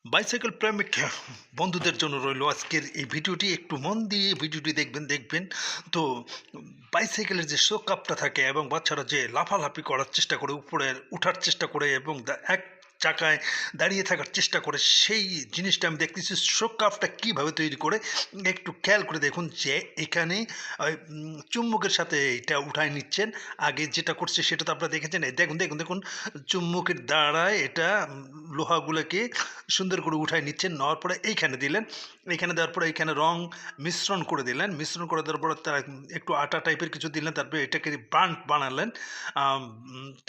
Bicycle প্রেমিক বন্ধুদের জন্য রইল আজকের এই ভিডিওটি। একটু মন দিয়ে ভিডিওটি দেখবেন। তো বাইসাইকেলের যে শো কাপটা থাকে এবং বাচ্চারা যে লাফালাফি করার চেষ্টা করে, উপরে উঠার চেষ্টা করে এবং এক চাকায় দাঁড়িয়ে থাকার চেষ্টা করে, সেই জিনিসটা আমি দেখতেছি শো কাপটা কীভাবে তৈরি করে। একটু খেয়াল করে দেখুন যে এখানে চুম্বকের সাথে এটা উঠায় নিচ্ছেন। আগে যেটা করছে সেটা তো আপনারা দেখেছেন। এই দেখুন চুম্বকের দ্বারায় এটা লোহাগুলোকে সুন্দর করে উঠায় নিচ্ছেন। নেওয়ার পরে এইখানে দিলেন। এইখানে দেওয়ার পরে এইখানে রং মিশ্রণ করে দিলেন। মিশ্রণ করে দেওয়ার পরে তার একটু আটা টাইপের কিছু দিলেন। তারপরে এটাকে বান্ড বানালেন।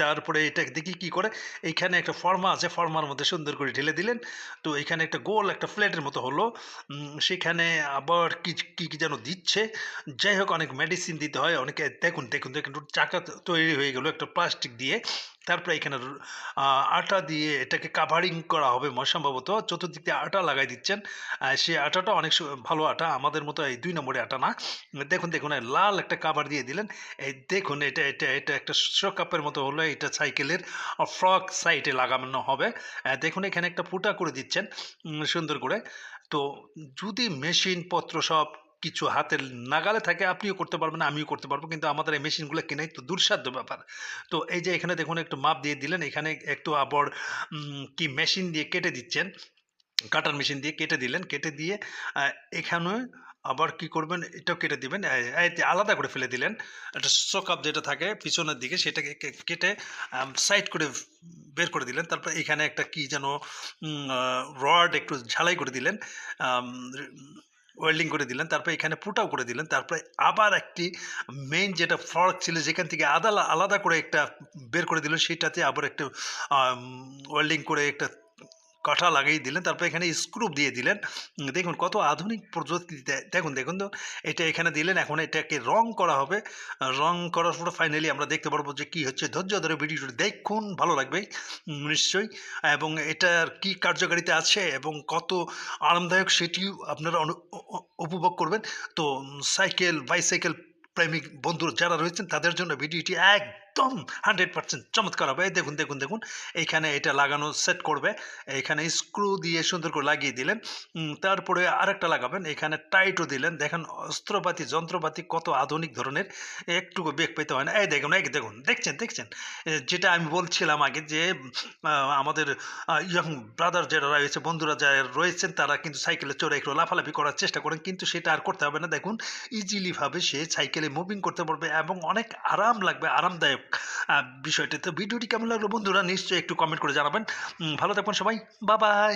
তারপরে এটা দেখি কী করে, এইখানে একটা ফর্মা আছে, ফর্মার মধ্যে সুন্দর করে ঢেলে দিলেন। তো এখানে একটা গোল একটা ফ্ল্যাটের মতো হলো। সেখানে আবার কি যেন দিচ্ছে। যাই হোক, অনেক মেডিসিন দিতে হয় অনেকে। দেখুন চাকা তৈরি হয়ে গেল একটা প্লাস্টিক দিয়ে। তারপরে এখানে আটা দিয়ে এটাকে কাভারিং করা হবে সম্ভবত। চতুর্দিক দিয়ে আটা লাগাই দিচ্ছেন। সে আটাটা অনেক ভালো আটা, আমাদের মতো এই ২ নম্বরের আটা না। দেখুন লাল একটা কাভার দিয়ে দিলেন। এই দেখুন এটা একটা শো কাপের মতো হলো। এটা সাইকেলের ফ্রগ সাইডে লাগানো হবে। দেখুন এখানে একটা ফুটা করে দিচ্ছেন সুন্দর করে। তো যদি মেশিনপত্র সব কিছু হাতের নাগালে থাকে, আপনিও করতে পারবেন, আমিও করতে পারবো। কিন্তু আমাদের এই মেশিনগুলো কেনাই তো দুঃসাধ্য ব্যাপার। তো এই যে এখানে দেখুন একটু মাপ দিয়ে দিলেন। এখানে একটু আবার কি মেশিন দিয়ে কেটে দিচ্ছেন, কাটার মেশিন দিয়ে কেটে দিলেন। কেটে দিয়ে এখানে আবার কি করবেন, এটাও কেটে দিবেন। আলাদা করে ফেলে দিলেন। একটা চোকাপ যেটা থাকে পিছনের দিকে সেটাকে কেটে সাইড করে বের করে দিলেন। তারপর এখানে একটা কি যেন রড একটু ঝালাই করে দিলেন, ওয়েল্ডিং করে দিলেন। তারপরে এখানে ফুটাও করে দিলেন। তারপরে আবার একটি মেইন যেটা ফর্ক ছিল, যেখান থেকে আলাদা করে একটা বের করে দিলেন, সেটাতে আবার একটু ওয়েল্ডিং করে একটা কাঠা লাগিয়ে দিলেন। তারপরে এখানে স্ক্রু দিয়ে দিলেন। দেখুন কত আধুনিক প্রযুক্তিতে। দেখুন তো এটা এখানে দিলেন। এখন এটাকে রং করা হবে। রং করার পরে ফাইনালি আমরা দেখতে পারবো যে কী হচ্ছে। ধৈর্য ধরে ভিডিওটি দেখুন, ভালো লাগবে নিশ্চয়ই। এবং এটার কী কার্যকারিতা আছে এবং কত আরামদায়ক সেটিও আপনারা উপভোগ করবেন। তো বাইসাইকেল প্রেমিক বন্ধু যারা রয়েছেন তাদের জন্য ভিডিওটি একদম 100% চমৎকার হবে। দেখুন এইখানে এটা লাগানো সেট করবে। এখানে স্ক্রু দিয়ে সুন্দর করে লাগিয়ে দিলেন। তারপরে আরেকটা লাগাবেন। এখানে টাইটও দিলেন। দেখেন যন্ত্রপাতি কত আধুনিক ধরনের, একটুকু বেগ পেতে হয় না। এই দেখুন দেখছেন? যেটা আমি বলছিলাম আগে যে আমাদের ইয়ং ব্রাদার যারা রয়েছে, বন্ধুরা যারা রয়েছেন, তারা কিন্তু সাইকেলে চড়ে একটু লাফালাফি করার চেষ্টা করেন, কিন্তু সেটা আর করতে হবে না। দেখুন ইজিলি ভাবে সে সাইকেলে মুভিং করতে পারবে এবং অনেক আরাম লাগবে, আরামদায়ক বিষয়টা। তো ভিডিওটি কেমন লাগলো বন্ধুরা নিশ্চয়ই একটু কমেন্ট করে জানাবেন। ভালো থাকবেন সবাই। বাই।